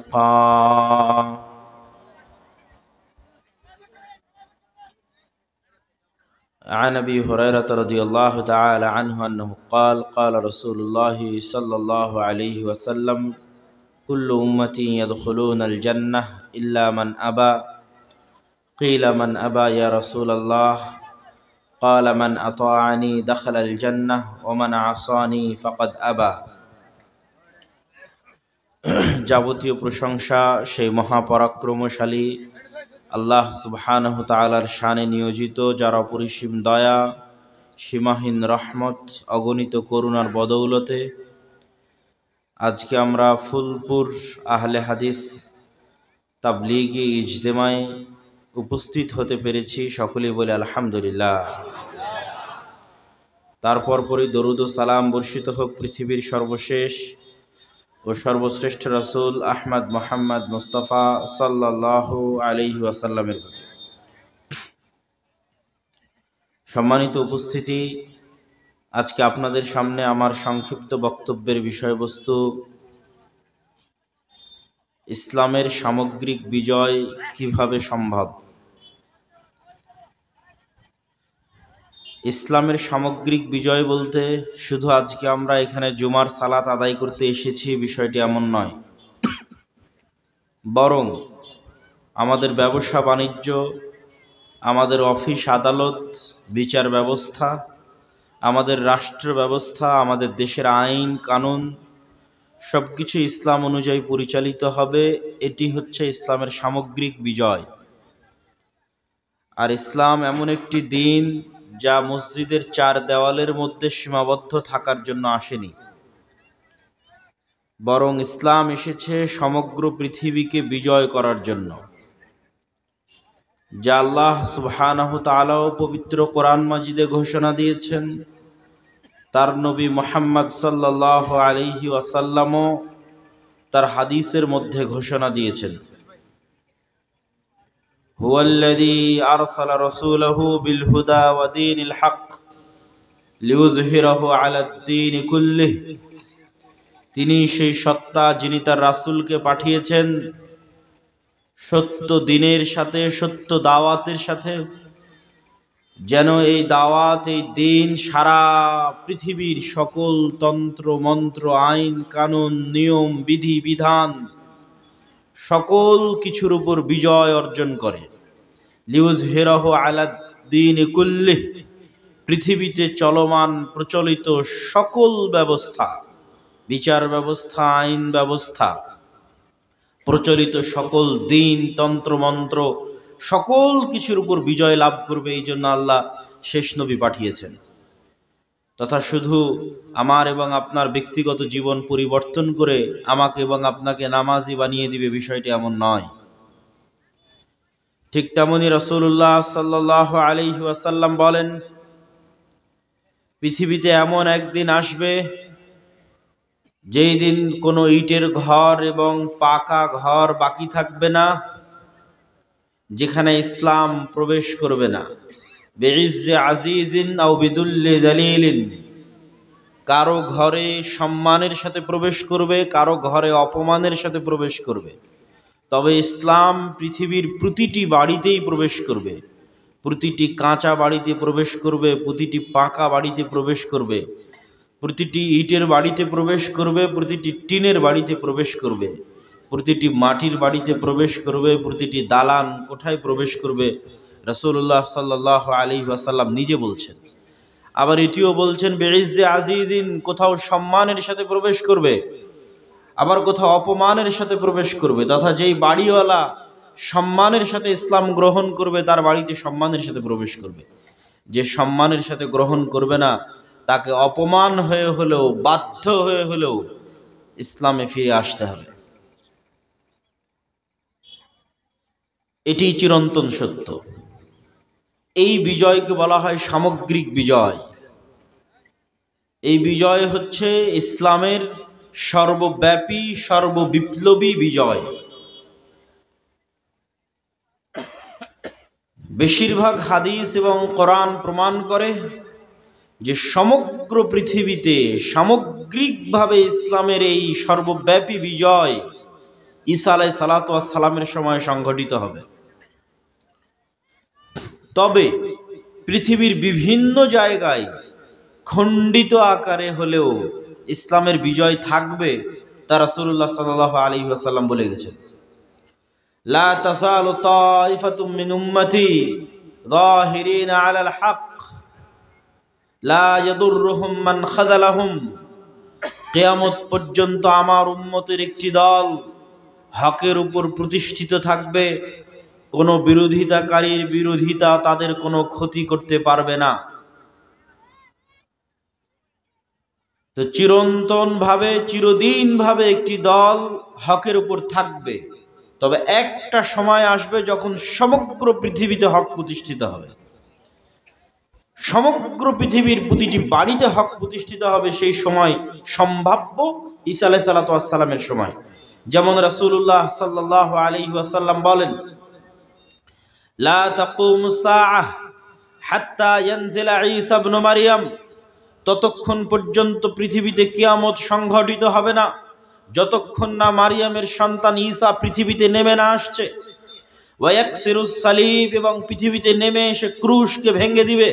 يبقى. عن أبي هريرة رضي الله تعالى عنه أنه قال قال رسول الله صلى الله عليه وسلم كل أمتي يدخلون الجنة إلا من أبى. قيل من أبى يا رسول الله؟ قال من أطاعني دخل الجنة ومن عصاني فقد أبى. যাবতীয় প্রশংসা সেই মহাপরাক্রমশালী আল্লাহ সুবহানাহু তাআলার শানে নিয়োজিত, যার অপরিসীম দয়া, সীমাহীন রহমত, অগণিত করুণার বদৌলতে আজকে আমরা ফুলপুর আহলে হাদিস তাবলীগি ইজতেমায় উপস্থিত হতে পেরেছি। সকলেই বলে আলহামদুলিল্লাহ। তারপর পরই দরুদ ও সালাম বর্ষিত হোক পৃথিবীর সর্বশেষ ও সর্বশ্রেষ্ঠ রাসূল আহমদ মুহাম্মদ মুস্তাফা সাল্লাল্লাহু আলাইহি ওয়াসাল্লামের প্রতি। সম্মানিত উপস্থিতি, আজকে আপনাদের সামনে আমার সংক্ষিপ্ত বক্তব্যের বিষয়বস্তু ইসলামের সামগ্রিক বিজয় কিভাবে সম্ভব। ইসলামের সামগ্রিক বিজয় বলতে শুধু আজকে আমরা এখানে জুমার সালাত আদায় করতে এসেছি বিষয়টি এমন নয়, বরং আমাদের ব্যবসা বাণিজ্য, আমাদের অফিস আদালত, বিচার ব্যবস্থা, আমাদের রাষ্ট্র ব্যবস্থা, আমাদের দেশের আইন কানুন সব কিছু ইসলাম অনুযায়ী পরিচালিত হবে। এটি হচ্ছে ইসলামের সামগ্রিক বিজয়। আর ইসলাম এমন একটি দিন যা মসজিদের চার দেওয়ালের মধ্যে সীমাবদ্ধ থাকার জন্য আসেনি, বরং ইসলাম এসেছে সমগ্র পৃথিবীকে বিজয় করার জন্য। যা আল্লাহ সুবহানাহু তাআলা পবিত্র কোরআন মাজিদে ঘোষণা দিয়েছেন, তার নবী মুহাম্মদ সাল্লাল্লাহু আলাইহি ওয়াসাল্লামও তার হাদিসের মধ্যে ঘোষণা দিয়েছেন, হুয়াল্লাযী আরসালা রাসূলাহু বিল হুদা ওয়া দীনিল হক লিইয়ুযহিরাহু আলাদ-দীনি কুল্লিহি। তিনি সেই সত্তা যিনি তার রাসূলকে পাঠিয়েছেন সত্য দ্বীনের সাথে, সত্য দাওয়াতের সাথে, যেন এই দাওয়াত, এই দ্বীন সারা পৃথিবীর সকল তন্ত্র মন্ত্র, আইন কানুন, নিয়ম বিধি বিধান সকল কিছুর উপর বিজয় অর্জন করে। লিইয়ুযহিরাহু আলাদ-দীনি কুল্লিহি, পৃথিবীতে চলমান প্রচলিত সকল ব্যবস্থা, বিচার ব্যবস্থা, আইন ব্যবস্থা, প্রচলিত সকল দ্বীন তন্ত্র মন্ত্র সকল কিছুর উপর বিজয় লাভ করবে। এই জন্য আল্লাহ শেষ নবী পাঠিয়েছেন। তথা শুধু আমার এবং আপনার ব্যক্তিগত জীবন পরিবর্তন করে আমাকে এবং আপনাকে নামাজি বানিয়ে দিবে বিষয়টি এমন নয়। ঠিক তেমনি রাসূলুল্লাহ সাল্লাল্লাহু আলাইহি ওয়াসাল্লাম বলেন, পৃথিবীতে এমন একদিন আসবে যেই দিন কোনো ইটের ঘর এবং পাকা ঘর বাকি থাকবে না যেখানে ইসলাম প্রবেশ করবে না। বিইজ্জি আজিজিন আও বিদুল্লি যালিলিন, কারো ঘরে সম্মানের সাথে প্রবেশ করবে, কারো ঘরে অপমানের সাথে প্রবেশ করবে। তবে ইসলাম পৃথিবীর প্রতিটি বাড়িতেই প্রবেশ করবে, প্রতিটি কাঁচা বাড়িতে প্রবেশ করবে, প্রতিটি পাকা বাড়িতে প্রবেশ করবে, প্রতিটি ইটের বাড়িতে প্রবেশ করবে, প্রতিটি টিনের বাড়িতে প্রবেশ করবে, প্রতিটি মাটির বাড়িতে প্রবেশ করবে, প্রতিটি দালান কোঠায় প্রবেশ করবে। রাসূলুল্লাহ সাল্লাল্লাহু আলাইহি ওয়াসাল্লাম নিজে বলছেন। আবার এটিও বলছেন বিইজ্জি আজিজিন, কোথাও সম্মানের সাথে প্রবেশ করবে, আবার কোথাও অপমানের সাথে প্রবেশ করবে। তথা যেই বাড়িওয়ালা সম্মানের সাথে ইসলাম গ্রহণ করবে তার বাড়িতে সম্মানের সাথে প্রবেশ করবে। যে সম্মানের সাথে গ্রহণ করবে না তাকে অপমান হয়ে হলেও, বাধ্য হয়ে হলেও ইসলামে ফিরে আসতে হবে। এটি চিরন্তন সত্য। এই বিজয়কে বলা হয় সামগ্রিক বিজয়। এই বিজয় হচ্ছে ইসলামের সর্বব্যাপী, সর্ববিপ্লবী বিজয়। বেশিরভাগ হাদিস এবং কোরআন প্রমাণ করে যে সমগ্র পৃথিবীতে সামগ্রিকভাবে ইসলামের এই সর্বব্যাপী বিজয় ঈসা আলাইহিস সালাতু ওয়াস সালামের সময় সংঘটিত হবে। তবে পৃথিবীর বিভিন্ন জায়গায় খণ্ডিত আকারে হলেও ইসলামের বিজয় থাকবে, তা রাসূলুল্লাহ সাল্লাল্লাহু আলাইহি ওয়াসাল্লাম বলে গেছেন। লা তাযালু তাইফাতুম মিন উম্মতি যাহিরিনা আলাল হক লা ইয়াদুররুহুম মান খাযালাহুম। কিয়ামত পর্যন্ত আমার উম্মতের একটি দল হকের উপর প্রতিষ্ঠিত থাকবে, কোনো বিরোধিতাকারীর বিরোধিতা তাদের কোনো ক্ষতি করতে পারবে না। তো চিরন্তন ভাবে, চিরদিন ভাবে একটি দল হকের উপর থাকবে। তবে একটা সময় আসবে যখন সমগ্র পৃথিবীতে হক প্রতিষ্ঠিত হবে, সমগ্র পৃথিবীর প্রতিটি বাড়িতে হক প্রতিষ্ঠিত হবে। সেই সময় সম্ভাব্য ঈসা আলাইহিস সালাতু ওয়াস সালামের সময়। যেমন রাসূলুল্লাহ সাল্লাল্লাহু আলাইহি ওয়াসাল্লাম বলেন, লা তাকুমুস সাআহ হাত্তা ইয়ানজিলা ঈসা ইবনে মারইয়াম। ততক্ষণ পর্যন্ত পৃথিবীতে কিয়ামত সংঘটিত হবে না যতক্ষণ না মারিয়ামের সন্তান ঈসা পৃথিবীতে নেমে না আসছে। ওয়া ইয়াকসিরুস সালিব, এবং পৃথিবীতে নেমে এসে ক্রুশকে ভেঙে দিবে।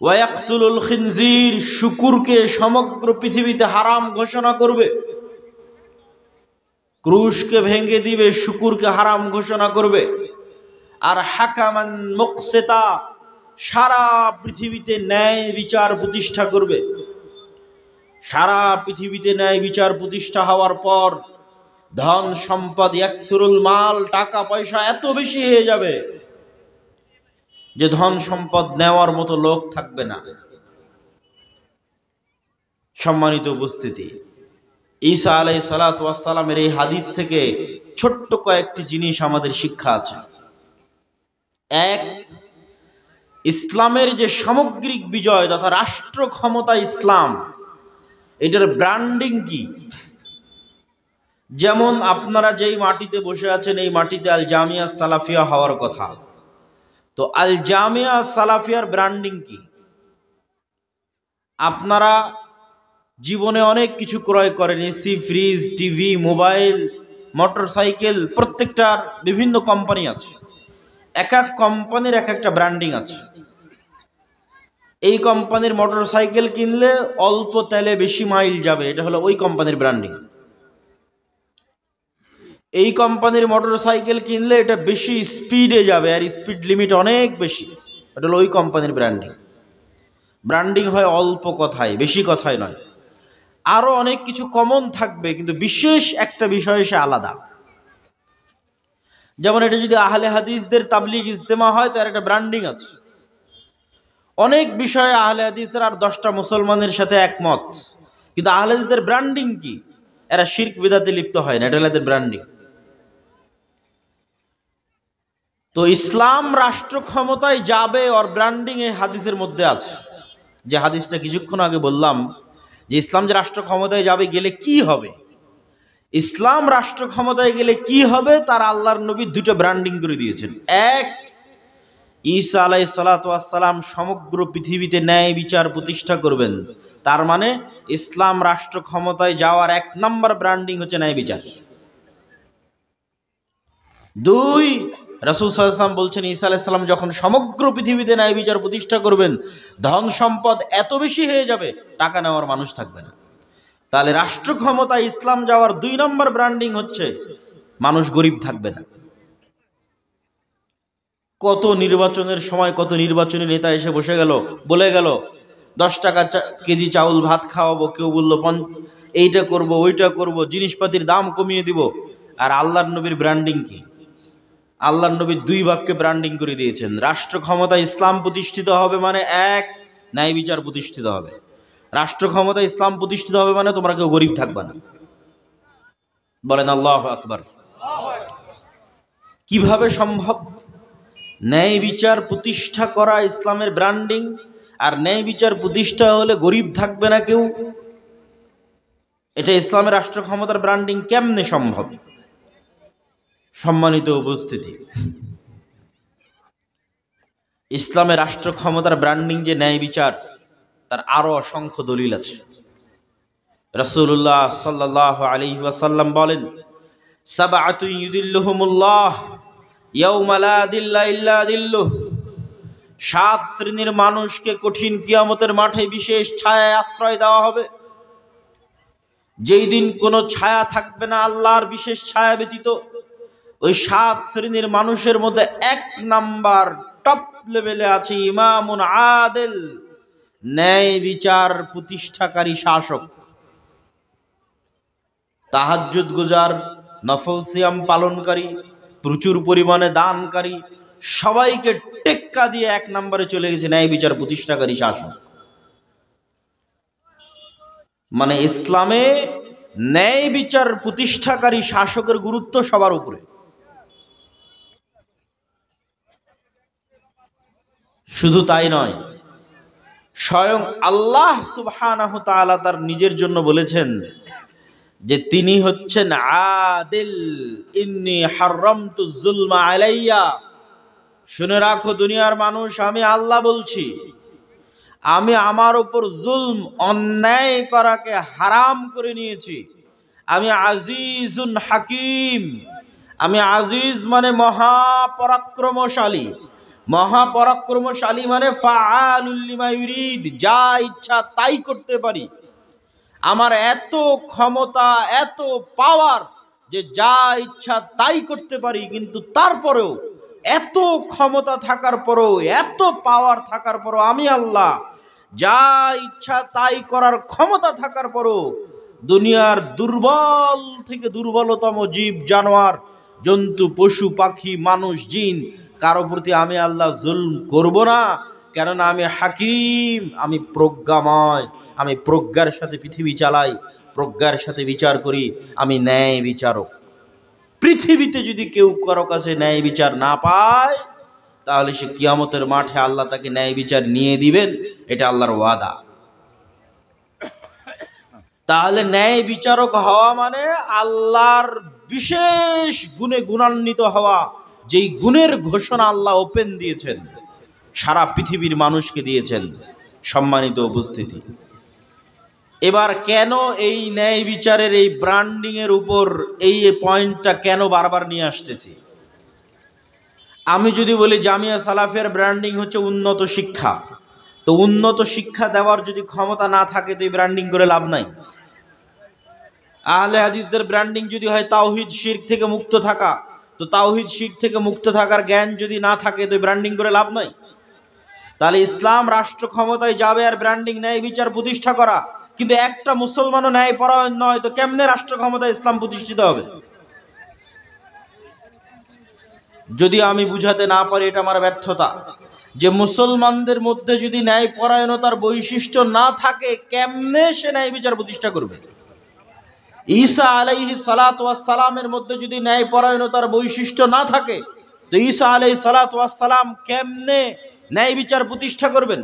ওয়া ইয়াকতুলুল খিনজির, শূকরকে সমগ্র পৃথিবীতে হারাম ঘোষণা করবে। ক্রুশকে ভেঙে দিবে, শূকরকে হারাম ঘোষণা করবে। আর হাকামান মুকসিতা, সারা পৃথিবীতে ন্যায় বিচার প্রতিষ্ঠা করবে। সারা পৃথিবীতে ন্যায় বিচার প্রতিষ্ঠা হওয়ার পর ধন সম্পদ, ইয়াকসুরুল মাল, টাকা পয়সা এত বেশি হয়ে যাবে যে ধন সম্পদ নেওয়ার মতো লোক থাকবে না। সম্মানিত উপস্থিতি, ঈসা আলাইহিস সালাতু ওয়াস সালামের এই হাদিস থেকে ছোট্ট কয়েকটি জিনিস আমাদের শিক্ষা আছে। এক, ইসলামের যে সামগ্রিক বিজয় তথা রাষ্ট্র ক্ষমতা ইসলাম, এটার ব্র্যান্ডিং কি? যেমন আপনারা যেই মাটিতে বসে আছেন, এই মাটিতে আল জামিয়া সালাফিয়া হওয়ার কথা। তো আল জামিয়া সালাফিয়ার ব্র্যান্ডিং কি? আপনারা জীবনে অনেক কিছু ক্রয় করেন, AC, fridge, TV, mobile, motorcycle, প্রত্যেকটার বিভিন্ন কোম্পানি আছে। এক এক কোম্পানির এক একটা ব্র্যান্ডিং আছে। এই কোম্পানির মোটরসাইকেল কিনলে অল্প তেলে বেশি মাইল যাবে, এটা হলো ওই কোম্পানির ব্র্যান্ডিং। এই কোম্পানির মোটরসাইকেল কিনলে এটা বেশি স্পিডে যাবে, আর স্পিড লিমিট অনেক বেশি, এটা হলো ওই কোম্পানির ব্র্যান্ডিং। ব্র্যান্ডিং হয় অল্প কথায়, বেশি কথায় নয়। আরো অনেক কিছু কমন থাকবে, কিন্তু বিশেষ একটা বিষয় সে আলাদা। যেমন এটা যদি আহলে হাদিসদের তাবলীগ ইজতেমা হয়, তার একটা ব্র্যান্ডিং আছে। অনেক বিষয়ে আহলে হাদিসের আর 10টা মুসলমানের সাথে একমত, কিন্তু আহলে হাদিসদের ব্র্যান্ডিং কি? এরা শিরক বিদআতে লিপ্ত হয় না, এটা হলো এদের ব্র্যান্ডিং। তো ইসলাম রাষ্ট্র ক্ষমতায় যাবে, ওর ব্র্যান্ডিং এই হাদিসের মধ্যে আছে। যে হাদিসটা কিছুক্ষণ আগে বললাম, যে ইসলাম যে রাষ্ট্র ক্ষমতায় যাবে, গেলে কি হবে, ইসলাম রাষ্ট্র ক্ষমতায় গেলে কি হবে, তার আল্লাহর নবী দুটো ব্র্যান্ডিং করে দিয়েছেন। এক, ঈসা আলাইহিস সালাতু ওয়াস সালাম সমগ্র পৃথিবীতে ন্যায় বিচার প্রতিষ্ঠা করবেন। তার মানে ইসলাম রাষ্ট্র ক্ষমতায় যাওয়ার 1 নম্বর ব্র্যান্ডিং হচ্ছে ন্যায় বিচার। দুই, রাসূল সাল্লাল্লাহু আলাইহি ওয়াসাল্লাম বলছেন, ঈসা আলাইহিস সালাম যখন সমগ্র পৃথিবীতে ন্যায় বিচার প্রতিষ্ঠা করবেন, ধন সম্পদ এত বেশি হয়ে যাবে, টাকা নেওয়ার মানুষ থাকবে না। তাহলে রাষ্ট্র ক্ষমতা ইসলাম যাওয়ার 2 নম্বর ব্র্যান্ডিং হচ্ছে মানুষ গরিব থাকবে না। কত নির্বাচনের সময় কত নির্বাচনী নেতা এসে বসে গেল, বলে গেল 10 টাকা কেজি চাউল ভাত খাওয়াবো, কেউ বললো এইটা করব, ওইটা করব, জিনিসপাতির দাম কমিয়ে দিব। আর আল্লাহর নবীর ব্র্যান্ডিং কি? আল্লাহর নবী 2 বাক্যে ব্র্যান্ডিং করে দিয়েছেন। রাষ্ট্র ক্ষমতা ইসলাম প্রতিষ্ঠিত হবে মানে 1, ন্যায় বিচার প্রতিষ্ঠিত হবে। রাষ্ট্র ক্ষমতা ইসলাম প্রতিষ্ঠিত হবে মানে তোমরা কেউ গরিব থাকবে না। বলেন আল্লাহু আকবার। কিভাবে সম্ভব? ন্যায় বিচার প্রতিষ্ঠা করা ইসলামের ব্র্যান্ডিং, আর ন্যায় বিচার প্রতিষ্ঠা হলে গরিব থাকবে না কেউ, এটা ইসলামের রাষ্ট্র ক্ষমতার ব্র্যান্ডিং কেমনে সম্ভব? সম্মানিত উপস্থিতি, ইসলামের রাষ্ট্র ক্ষমতার ব্র্যান্ডিং যে ন্যায় বিচার, তার আরো অসংখ্য দলিল আছে। রাসূলুল্লাহ সাল্লাল্লাহু আলাইহি ওয়াসাল্লাম বলেন, সাবআতুন ইউদিল্লুহুমুল্লাহ ইয়াওমা লা দিল্লা ইল্লা দিল্লুহ। 7 শ্রেণীর মানুষকে কঠিন কিয়ামতের মাঠে বিশেষ ছায়ায় আশ্রয় দেওয়া হবে, যেই দিন কোনো ছায়া থাকবে না আল্লাহর বিশেষ ছায়া ব্যতীত। ওই 7 শ্রেণীর মানুষের মধ্যে 1 নাম্বার টপ লেভেলে আছে ইমামুন আদিল, ন্যায় বিচার প্রতিষ্ঠাকারী শাসক। তাহাজ্জুদ গুজার, নফল সিয়াম পালনকারী, প্রচুর পরিমাণে দানকারী, সবাইকে টেক্কা দিয়ে 1 নম্বরে চলে গেছে ন্যায় বিচার প্রতিষ্ঠাকারী শাসক। মানে ইসলামে ন্যায় বিচার প্রতিষ্ঠাকারী শাসকের গুরুত্ব সবার উপরে। শুধু তাই নয়, স্বয়ং আল্লাহ সুবহানাহু তাআলা তার নিজের জন্য বলেছেন যে তিনি হচ্ছেন আদিল, ইন্নী হারামতুজ যুলমা আলাইয়া। শুনে রাখো দুনিয়ার মানুষ, আমি আল্লাহ বলছি, আমি আমার উপর জুলম, অন্যায় করাকে হারাম করে নিয়েছি। আমি আজিজুন হাকিম। আমি আজিজ মানে মহাপরাক্রমশালী। মহাপরাক্রমশালী মানে ফাআলুল লিমা ইউরিদ, যা ইচ্ছা তাই করতে পারি। আমার এত ক্ষমতা, এত পাওয়ার যে যা ইচ্ছা তাই করতে পারি। কিন্তু তারপরেও, এত ক্ষমতা থাকার পরেও, এত পাওয়ার থাকার পরেও আমি আল্লাহ যা ইচ্ছা তাই করার ক্ষমতা থাকার পরেও দুনিয়ার দুর্বল থেকে দুর্বলতম জীব, জানোয়ার, জন্তু, পশু, পাখি, মানুষ, জিন, কারো প্রতি আমি আল্লাহ জুলম করব না। কেননা আমি হাকিম, আমি প্রজ্ঞাময়, আমি প্রজ্ঞার সাথে পৃথিবী চালাই, প্রজ্ঞার সাথে বিচার করি, আমি ন্যায় বিচারক। পৃথিবীতে যদি কেউ কারো কাছে ন্যায় বিচার না পায়, তাহলে সে কিয়ামতের মাঠে আল্লাহ তাকে ন্যায় বিচার নিয়ে দিবেন, এটা আল্লাহর ওয়াদা। তাহলে ন্যায় বিচারক হওয়া মানে আল্লাহর বিশেষ গুণে গুণান্বিত হওয়া, যেই গুণের ঘোষণা আল্লাহ ওপেন দিয়েছেন, সারা পৃথিবীর মানুষকে দিয়েছেন। সম্মানিত উপস্থিতি, এবার কেন এই ন্যায় বিচারের এই ব্র্যান্ডিং এর উপর এই পয়েন্টটা কেন বারবার নিয়ে আসতেছি? আমি যদি বলি জামিয়া সালাফিয়ার ব্র্যান্ডিং হচ্ছে উন্নত শিক্ষা, তো উন্নত শিক্ষা দেওয়ার যদি ক্ষমতা না থাকে তো এই ব্র্যান্ডিং করে লাভ নাই। আহলে হাদিসদের ব্র্যান্ডিং যদি হয় তাওহীদ শিরক থেকে মুক্ত থাকা, তো তাওহীদ শিরক থেকে মুক্ত থাকার জ্ঞান যদি না থাকে তো ব্র্যান্ডিং করে লাভ নাই। তাহলে ইসলাম রাষ্ট্র ক্ষমতায় যাবে আর ব্র্যান্ডিং ন্যায় বিচার প্রতিষ্ঠা করা, কিন্তু একটা মুসলমানও ন্যায় পরায়ণ নয়, তো কেমনে রাষ্ট্র ক্ষমতায় ইসলাম প্রতিষ্ঠিত হবে? যদি আমি বুঝাতে না পারি, এটা আমার ব্যর্থতা। যে মুসলমানদের মধ্যে যদি ন্যায় পরায়ণতার বৈশিষ্ট্য না থাকে, কেমনে সে ন্যায় বিচার প্রতিষ্ঠা করবে? ঈসা আলাইহিস সালাতু ওয়াস সালামের মধ্যে যদি ন্যায় পরায়ণতার বৈশিষ্ট্য না থাকে, তো ঈসা আলাইহিস সালাতু ওয়াস সালাম কেমনে ন্যায় বিচার প্রতিষ্ঠা করবেন?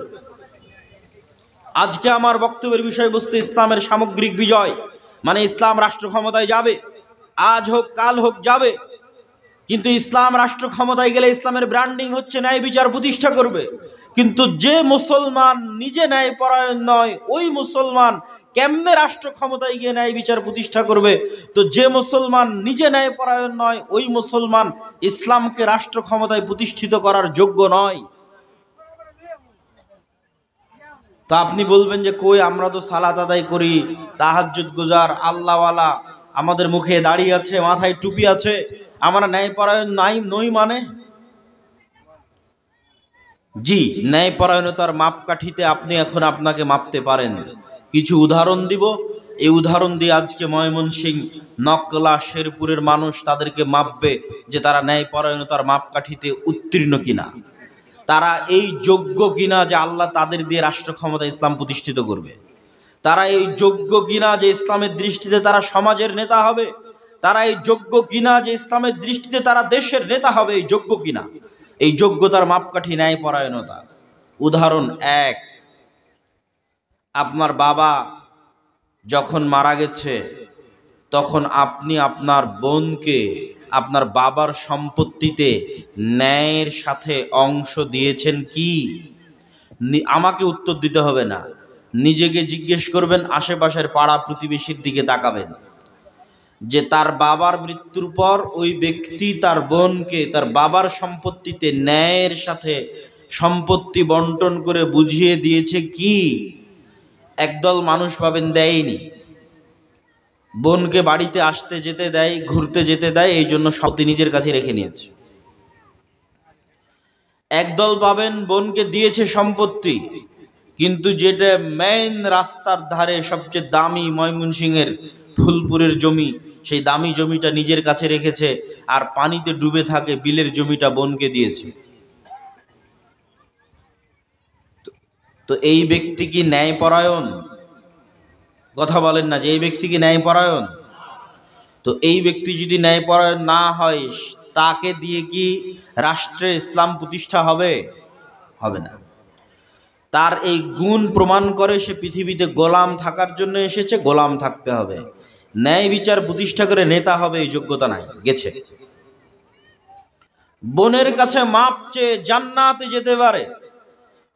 আজকে আমার বক্তব্যের বিষয়বস্তু ইসলামের সামগ্রিক বিজয়, মানে ইসলাম রাষ্ট্র ক্ষমতায় যাবে, আজ হোক কাল হোক যাবে। কিন্তু ইসলাম রাষ্ট্র ক্ষমতায় গেলে ইসলামের ব্র্যান্ডিং হচ্ছে ন্যায় বিচার প্রতিষ্ঠা করবে। কিন্তু যে মুসলমান নিজে ন্যায় পরায়ণ নয়, ওই মুসলমান কেমনে রাষ্ট্র ক্ষমতায় গিয়ে ন্যায় বিচার প্রতিষ্ঠা করবে? তো যে মুসলমান নিজে ন্যায় পরায়ণ নয়, ওই মুসলমান ইসলামকে রাষ্ট্র ক্ষমতায় প্রতিষ্ঠিত করার যোগ্য নয়। তো আপনি বলবেন যে কই, আমরা তো সালাত আদায় করি, তাহাজ্জুদ গুজার, আল্লাহওয়ালা, আমাদের মুখে দাড়ি আছে, মাথায় টুপি আছে, আমরা ন্যায়পরায়ণ নই মানে? জি, ন্যায়পরায়ণতার মাপকাঠিতে আপনি এখন আপনাকে মাপতে পারেন। কিছু উদাহরণ দিব, এই উদাহরণ দিয়ে আজকে ময়মনসিংহ, নকলা, শেরপুরের মানুষ তাদেরকে মাপবে যে তারা ন্যায়পরায়ণতার মাপকাঠিতে উত্তীর্ণ কিনা, তারা এই যোগ্য কিনা যে আল্লাহ তাদের দিয়ে রাষ্ট্র ক্ষমতা ইসলাম প্রতিষ্ঠিত করবে, তারা এই যোগ্য কিনা যে ইসলামের দৃষ্টিতে তারা সমাজের নেতা হবে, তারা এই যোগ্য কিনা যে ইসলামের দৃষ্টিতে তারা দেশের নেতা হবে, এই যোগ্য কিনা। এই যোগ্যতার মাপকাঠি ন্যায়পরায়ণতা। উদাহরণ 1, আপনার বাবা যখন মারা গেছে, তখন আপনি আপনার বোনকে আপনার বাবার সম্পত্তিতে ন্যায়ের সাথে অংশ দিয়েছেন কি? আমাকে উত্তর দিতে হবে না, নিজেকে জিজ্ঞেস করবেন, আশেপাশের পাড়া প্রতিবেশীর দিকে তাকাবেন যে তার বাবার মৃত্যুর পর ওই ব্যক্তি তার বোনকে তার বাবার সম্পত্তিতে ন্যায়ের সাথে সম্পত্তি বন্টন করে বুঝিয়ে দিয়েছে কি? একদল মানুষ পাবেন দেয়নি, বোনকে বাড়িতে আসতে যেতে দেয়, ঘুরতে যেতে দেয়, এই জন্য সম্পত্তি নিজের কাছে রেখে নিয়েছে। একদল পাবেন বোনকে দিয়েছে সম্পত্তি, কিন্তু যেটা মেইন রাস্তার ধারে সবচেয়ে দামি ময়মনসিংহের ফুলপুরের জমি, সেই দামি জমিটা নিজের কাছে রেখেছে, আর পানিতে ডুবে থাকে বিলের জমিটা বোনকে দিয়েছে। তো এই ব্যক্তি কি ন্যায়পরায়ণ? কথা বলেন না যে এই ব্যক্তি কি ন্যায়পরায়ণ? তো এই ব্যক্তি যদি ন্যায়পরায়ণ না হয়, তাকে দিয়ে কি রাষ্ট্রে ইসলাম প্রতিষ্ঠা হবে? হবে না। তার এই গুণ প্রমাণ করে সে পৃথিবীতে গোলাম থাকার জন্য এসেছে, গোলাম থাকতে হবে। ন্যায় বিচার প্রতিষ্ঠা করে নেতা হবে এই যোগ্যতা নাই, গেছে। বোনের কাছে মাপ চেয়ে জান্নাতে যেতে পারে,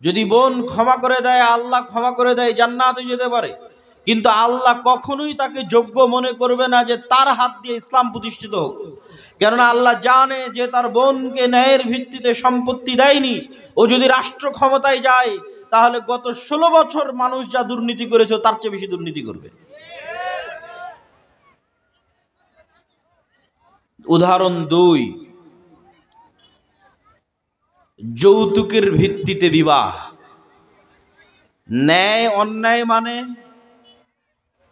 যদি বোন ক্ষমা করে দেয় আল্লাহ ক্ষমা করে দেয়, জান্নাতে যেতে পারে। কিন্তু আল্লাহ কখনোই তাকে যোগ্য মনে করবে না যে তার হাত দিয়ে ইসলাম প্রতিষ্ঠিত হোক। কেননা আল্লাহ জানে যে তার বোনকে ন্যায়ের ভিত্তিতে সম্পত্তি দেয়নি, ও যদি রাষ্ট্র ক্ষমতায় যায় তাহলে গত 16 বছর মানুষ যা দুর্নীতি করেছে তার চেয়ে বেশি দুর্নীতি করবে। উদাহরণ 2, যৌতুকের ভিত্তিতে বিবাহ। ন্যায় অন্যায় মানে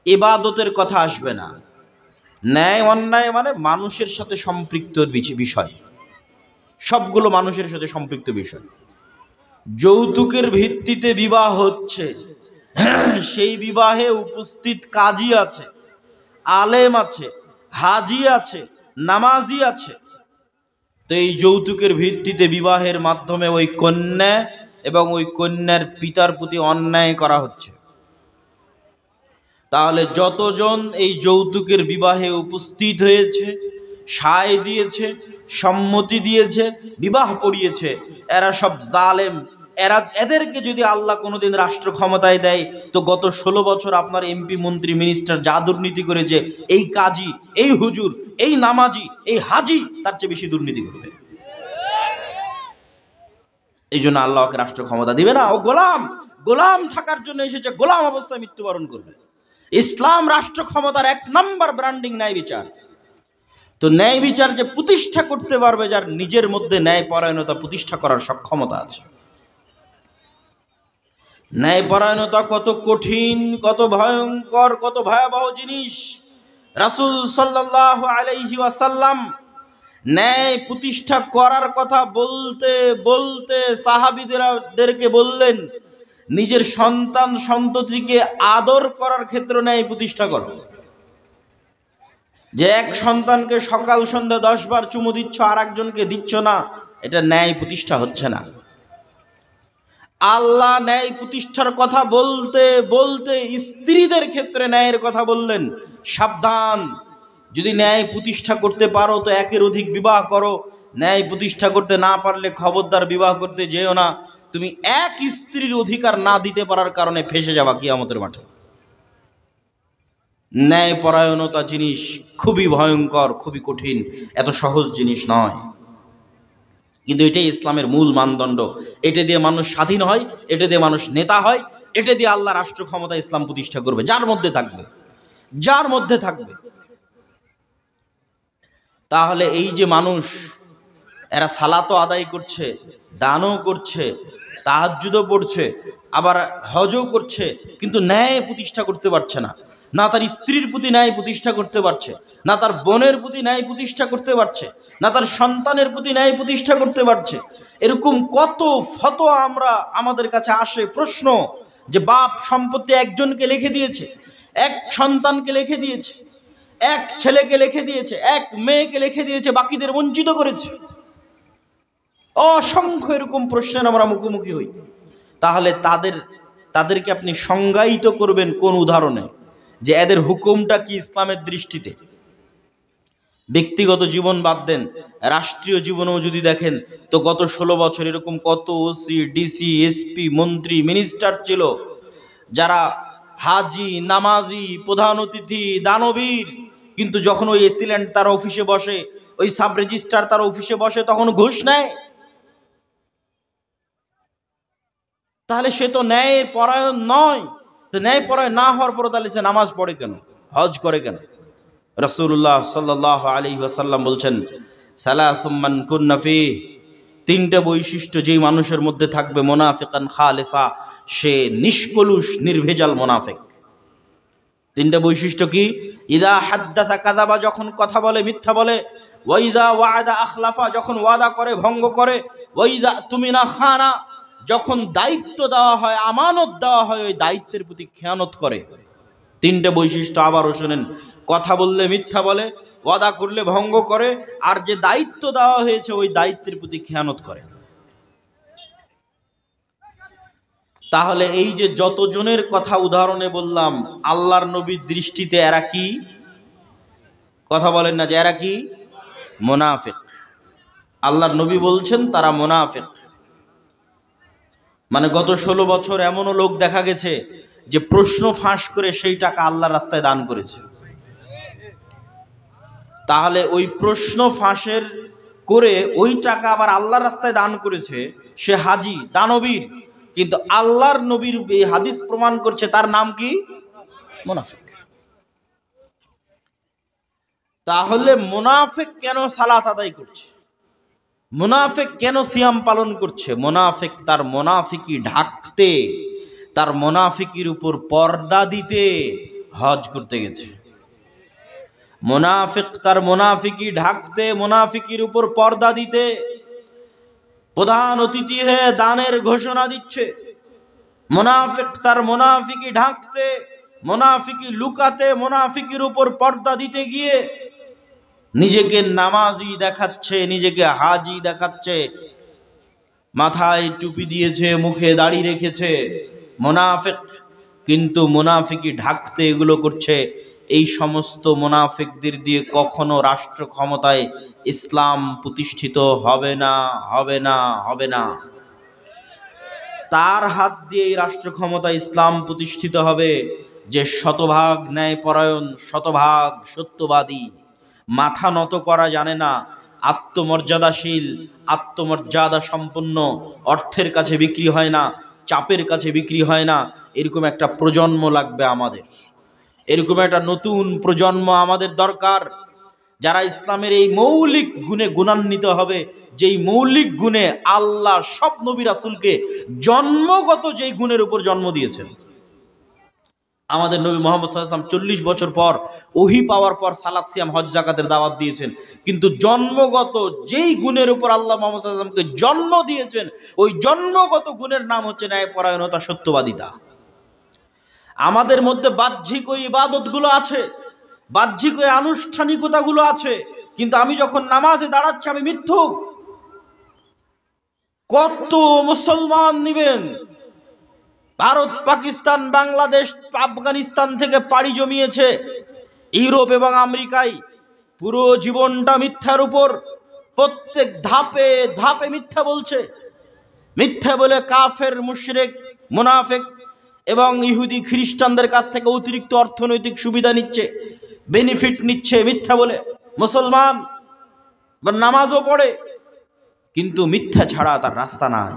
ইবাদতের কথা আসবে না, ন্যায় অন্যায় মানে মানুষের সাথে সম্পৃক্ত বিষয়, সবগুলো মানুষের সাথে সম্পৃক্ত বিষয়। যৌতুকের ভিত্তিতে বিবাহ হচ্ছে, সেই বিবাহে উপস্থিত কাজী আছে, আলেম আছে, হাজি আছে, নামাজি আছে। তো এই যৌতুকের ভিত্তিতে বিবাহের মাধ্যমে ওই কন্যা এবং ওই কন্যার পিতার প্রতি অন্যায় করা হচ্ছে। তাহলে যতজন এই যৌতুকের বিবাহে উপস্থিত হয়েছে, সায় দিয়েছে, সম্মতি দিয়েছে, বিবাহ পড়িয়েছে, এরা সব জালেম। এদেরকে যদি আল্লাহ কোনোদিন রাষ্ট্র ক্ষমতায় দেয়, তো গত 16 বছর আপনার এমপি মন্ত্রী মিনিস্টার যা দুর্নীতি করেছে, এই কাজী, এই হুজুর, এই নামাজি, এই হাজি তার চেয়ে বেশি দুর্নীতি করবে। এই জন্য আল্লাহ ওকে রাষ্ট্র ক্ষমতা দিবে না। ও গোলাম, গোলাম থাকার জন্য এসেছে, গোলাম অবস্থায় মৃত্যুবরণ করবে। ইসলাম রাষ্ট্র ক্ষমতার 1 নম্বর ব্র্যান্ডিং ন্যায় বিচার। তো ন্যায় বিচার যে প্রতিষ্ঠা করতে পারবে যার নিজের মধ্যে ন্যায়পরায়ণতা প্রতিষ্ঠা করার সক্ষমতা আছে। ন্যায়পরায়ণতা কত কঠিন, কত ভয়ঙ্কর, কত ভয়াবহ জিনিস। রাসূল সাল্লাল্লাহু আলাইহি ওয়াসাল্লাম ন্যায় প্রতিষ্ঠা করার কথা বলতে বলতে সাহাবীদেরকে বললেন, নিজের সন্তান সন্ততিকে আদর করার ক্ষেত্রে ন্যায় প্রতিষ্ঠা করো। যে এক সন্তানকে সকাল সন্ধ্যা 10 বার চুমু দিচ্ছ, আর একজনকে দিচ্ছ না, এটা ন্যায় প্রতিষ্ঠা হচ্ছে না। আল্লাহ ন্যায় প্রতিষ্ঠার কথা বলতে বলতে স্ত্রীদের ক্ষেত্রে ন্যায়ের কথা বললেন, সাবধান, যদি ন্যায় প্রতিষ্ঠা করতে পারো তো একের অধিক বিবাহ করো, ন্যায় প্রতিষ্ঠা করতে না পারলে খবরদার বিবাহ করতে যেও না। তুমি এক স্ত্রীর অধিকার না দিতে পারার কারণে ফেঁসে যাবা কিয়ামতের মাঠে। ন্যায়পরায়ণতা জিনিস খুবই ভয়ঙ্কর, খুবই কঠিন, এত সহজ জিনিস নয়। কিন্তু এটাই ইসলামের মূল মানদণ্ড। এটা দিয়ে মানুষ স্বাধীন হয়, এটা দিয়ে মানুষ নেতা হয়, এটা দিয়ে আল্লাহ রাষ্ট্র ক্ষমতা ইসলাম প্রতিষ্ঠা করবে, যার মধ্যে থাকবে, যার মধ্যে থাকবে। তাহলে এই যে মানুষ, এরা সালাতও আদায় করছে, দানও করছে, তাহাজ্জুদও পড়ছে, আবার হজও করছে, কিন্তু ন্যায় প্রতিষ্ঠা করতে পারছে না। না তার স্ত্রীর প্রতি ন্যায় প্রতিষ্ঠা করতে পারছে, না তার বোনের প্রতি ন্যায় প্রতিষ্ঠা করতে পারছে, না তার সন্তানের প্রতি ন্যায় প্রতিষ্ঠা করতে পারছে। এরকম কত ফতোয়া আমাদের কাছে আসে, প্রশ্ন যে বাপ সম্পত্তি একজনকে লিখে দিয়েছে, এক সন্তানকে লিখে দিয়েছে, এক ছেলেকে লিখে দিয়েছে, এক মেয়েকে লিখে দিয়েছে, বাকিদের বঞ্চিত করেছে। অসংখ্য এরকম প্রশ্নের আমরা মুখোমুখি হই। তাহলে তাদেরকে আপনি সংজ্ঞায়িত করবেন কোন উদাহরণে, যে এদের হুকুমটা কি ইসলামের দৃষ্টিতে? ব্যক্তিগত জীবন বাদ দেন, রাষ্ট্রীয় জীবনেও যদি দেখেন তো গত 16 বছর এরকম কত ওসি, ডিসি, এসপি, মন্ত্রী, মিনিস্টার ছিল, যারা হাজি, নামাজি, প্রধান অতিথি, দানবীর, কিন্তু যখন ওই এসিল্যান্ড তার অফিসে বসে, ওই সাব রেজিস্ট্রার তার অফিসে বসে, তখন ঘুষ নেয়। তাহলে সে তো ন্যায় পরায়ণ নয়। তো ন্যায় পরায়ণ না হওয়ার পর তাহলে সে নামাজ পড়ে কেন, হজ করে কেন? রাসূলুল্লাহ সাল্লাল্লাহু আলাইহি ওয়াসাল্লাম বলছেন, সালাসুম মান কুন্না ফীহি, তিনটা বৈশিষ্ট্য যেই মানুষের মধ্যে থাকবে, মুনাফিকান খালিসা, সে নিষ্কলুষ নির্ভেজাল মুনাফিক। তিনটা বৈশিষ্ট্য কি? ইদা হাদ্দাসা কাযাবা, যখন কথা বলে মিথ্যা বলে, ওয়া ইদা ওয়া'আদা আখলাফা, যখন ওয়াদা করে ভঙ্গ করে, ওয়া ইদা তুমিনা খানা, যখন দায়িত্ব দেওয়া হয়, আমানত দেওয়া হয়, ওই দায়িত্বের প্রতি খেয়ানত করে। তিনটা বৈশিষ্ট্য আবারও শুনেন, কথা বললে মিথ্যা বলে, ওয়াদা করলে ভঙ্গ করে, আর যে দায়িত্ব দেওয়া হয়েছে ওই দায়িত্বের প্রতি খেয়ানত করে। তাহলে এই যে যতজনের কথা উদাহরণে বললাম, আল্লাহর নবীর দৃষ্টিতে এরা কি? কথা বলেন না যে এরা কি? মুনাফিক। আল্লাহর নবী বলছেন তারা মুনাফিক। মানে গত 16 বছর এমনও লোক দেখা গেছে যে প্রশ্ন ফাঁস করে সেই টাকা আল্লাহর রাস্তায় দান করেছে। তাহলে ওই প্রশ্ন ফাঁসের করে ওই টাকা আবার আল্লাহর রাস্তায় দান করেছে, সে হাজি দানবীর, কিন্তু আল্লাহর নবীর এই হাদিস প্রমাণ করছে তার নাম কি? মুনাফিক। তাহলে মুনাফিক কেন সালাত আদায় করছে? মুনাফিক কেন সিয়াম পালন করছে? মুনাফিক তার মুনাফিকি ঢাকতে, তার মুনাফিকির উপর পর্দা দিতে হজ করতে গেছে। মুনাফিক তার মুনাফিকি ঢাকতে, মুনাফিকির উপর পর্দা দিতে প্রধান অতিথি হয়ে দানের ঘোষণা দিচ্ছে। মুনাফিক তার মুনাফিকি ঢাকতে, মুনাফিকি লুকাতে, মুনাফিকির উপর পর্দা দিতে গিয়ে নিজেকে নামাজি দেখাচ্ছে, নিজেকে হাজি দেখাচ্ছে, মাথায় টুপি দিয়েছে, মুখে দাড়ি রেখেছে, মুনাফিক। কিন্তু মুনাফিকি ঢাকতে এগুলো করছে। এই সমস্ত মুনাফিকদের দিয়ে কখনো রাষ্ট্র ক্ষমতায় ইসলাম প্রতিষ্ঠিত হবে না, হবে না, হবে না। তার হাত দিয়ে এই রাষ্ট্র ক্ষমতায় ইসলাম প্রতিষ্ঠিত হবে যে শতভাগ ন্যায়পরায়ণ, শতভাগ সত্যবাদী, মাথা নত করা জানে না, আত্মমর্যাদাশীল, আত্মমর্যাদা সম্পন্ন, অর্থের কাছে বিক্রি হয় না, চাপের কাছে বিক্রি হয় না। এরকম একটা প্রজন্ম লাগবে আমাদের। এরকম একটা নতুন প্রজন্ম আমাদের দরকার, যারা ইসলামের এই মৌলিক গুণে গুণান্বিত হবে, যেই মৌলিক গুণে আল্লাহ সব নবী রাসূলকে জন্মগত যেই গুণের উপর জন্ম দিয়েছেন। আমাদের নবী মুহাম্মদ সাল্লাল্লাহু আলাইহি ওয়াসাল্লাম 40 বছর পর ওহী পাওয়ার পর সালাত, সিয়াম, হজ, যাকাতের দাওয়াত দিয়েছেন, কিন্তু জন্মগত যেই গুণের উপর আল্লাহ মুহাম্মদ সাল্লাল্লাহু আলাইহি ওয়াসাল্লামকে জন্ম দিয়েছেন, ওই জন্মগত গুণের নাম হচ্ছে ন্যায়পরায়ণতা, সত্যবাদিতা। আমাদের মধ্যে বাহ্যিক ওই ইবাদতগুলো আছে, বাহ্যিক ওই আনুষ্ঠানিকতাগুলো আছে, কিন্তু আমি যখন নামাজে দাঁড়াচ্ছি আমি মিথ্যুক। কত মুসলমান নিবেন ভারত, পাকিস্তান, বাংলাদেশ, আফগানিস্তান থেকে পাড়ি জমিয়েছে ইউরোপ এবং আমেরিকায়, পুরো জীবনটা মিথ্যার উপর, প্রত্যেক ধাপে ধাপে মিথ্যা বলছে। মিথ্যা বলে কাফের, মুশরিক, মুনাফিক এবং ইহুদি খ্রিস্টানদের কাছ থেকে অতিরিক্ত অর্থনৈতিক সুবিধা নিচ্ছে, বেনিফিট নিচ্ছে মিথ্যা বলে। মুসলমান নামাজও পড়ে, কিন্তু মিথ্যা ছাড়া তার রাস্তা নাই।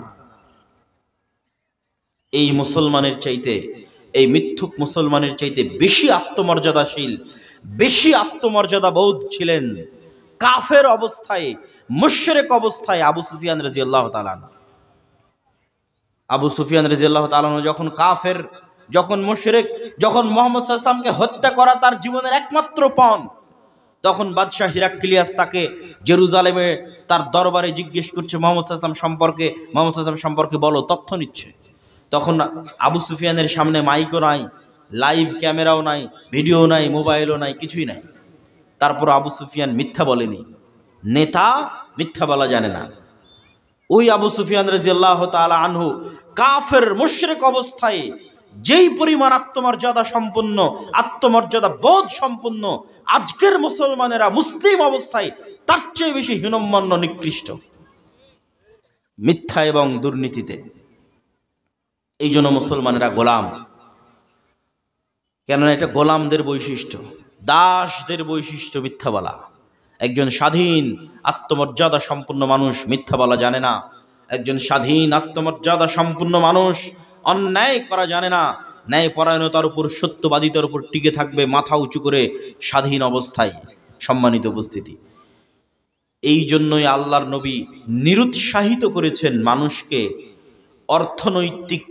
এই মুসলমানের চাইতে, এই মিথ্যুক মুসলমানের চাইতে বেশি আত্মমর্যাদাশীল, বেশি আত্মমর্যাদা বোধ ছিলেন কাফের অবস্থায়, মুশরিক অবস্থায় আবু সুফিয়ান রাদিয়াল্লাহু তাআলা। আবু সুফিয়ান রাদিয়াল্লাহু তাআলা যখন কাফের, যখন মুশরিক, যখন মুহাম্মদ সাল্লাল্লাহু আলাইহি ওয়াসাল্লামকে হত্যা করা তার জীবনের একমাত্র পণ, তখন বাদশাহ হিরাক্লিয়াস তাকে জেরুজালেমে তার দরবারে জিজ্ঞেস করছে মুহাম্মদ সাল্লাল্লাহু আলাইহি ওয়াসাল্লাম সম্পর্কে, মুহাম্মদ সাল্লাল্লাহু আলাইহি ওয়াসাল্লাম সম্পর্কে বলো, তথ্য নিচ্ছে। তখন আবু সুফিয়ানের সামনে মাইকও নাই, লাইভ ক্যামেরাও নাই, ভিডিও নাই, মোবাইলও নাই, কিছুই নাই। তারপর আবু সুফিয়ান মিথ্যা বলেনি। নেতা মিথ্যা বলা জানে না। ওই আবু সুফিয়ান রাদিয়াল্লাহু তাআলা আনহু কাফের, মুশরিক অবস্থায় যেই পরিমাণ আত্মমর্যাদা সম্পন্ন, আত্মমর্যাদা বোধ সম্পন্ন, আজকের মুসলমানেরা মুসলিম অবস্থায় তার চেয়ে বেশি হীনম্মন্য, নিকৃষ্ট মিথ্যা এবং দুর্নীতিতে। এই জন্য মুসলমানেরা গোলাম। কেননা এটা গোলামদের বৈশিষ্ট্য। দাসদের বৈশিষ্ট্য মিথ্যা বলা। একজন স্বাধীন আত্মমর্যাদা সম্পন্ন মানুষ মিথ্যা বলা জানে না। একজন স্বাধীন আত্মমর্যাদা সম্পন্ন মানুষ অন্যায় করা জানে না। ন্যায়পরায়ণতার উপর, সত্যবাদিতার উপর টিকে থাকবে মাথা উঁচু করে স্বাধীন অবস্থায়। সম্মানিত উপস্থিতি, এই জন্যই আল্লাহর নবী নিরুৎসাহিত করেছেন মানুষকে অর্থনৈতিক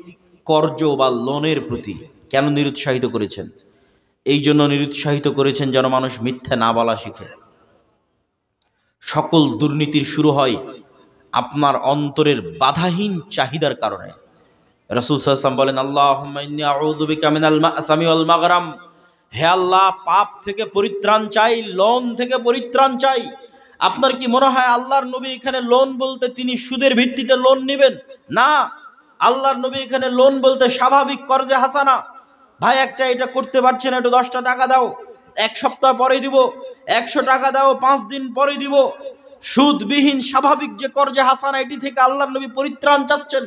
কর্জ বা লোনের প্রতি। কেন নিরুৎসাহিত করেছেন? এই জন্য নিরুৎসাহিত করেছেন যেন মানুষ মিথ্যা না বলা শিখে। সকল দুর্নীতির শুরু হয় আপনার অন্তরের বাধাহীন চাহিদার কারণে। রাসূল সাল্লাল্লাহু আলাইহি ওয়াসাল্লাম বলেন, আল্লাহুম্মা ইন্নী আউযু বিকা মিনাল মা'সামি ওয়াল মাগরাম। হে আল্লাহ, পাপ থেকে পরিত্রাণ চাই, লোন থেকে পরিত্রাণ চাই। আপনার কি মনে হয় আল্লাহর নবী এখানে লোন বলতে তিনি সুদের ভিত্তিতে লোন নেবেন? না, আল্লাহর নবী এখানে লোন বলতে স্বাভাবিক কর্জে হাসানা। ভাই একটা এটা করতে পারছেন, একটু 10টা টাকা দাও, 1 সপ্তাহ পরে দিব। 100 টাকা দাও, 5 দিন পরে দিব। সুদবিহীন স্বাভাবিক যে কর্জে হাসানা, এটি থেকে আল্লাহর নবী পরিত্রাণ চাচ্ছেন।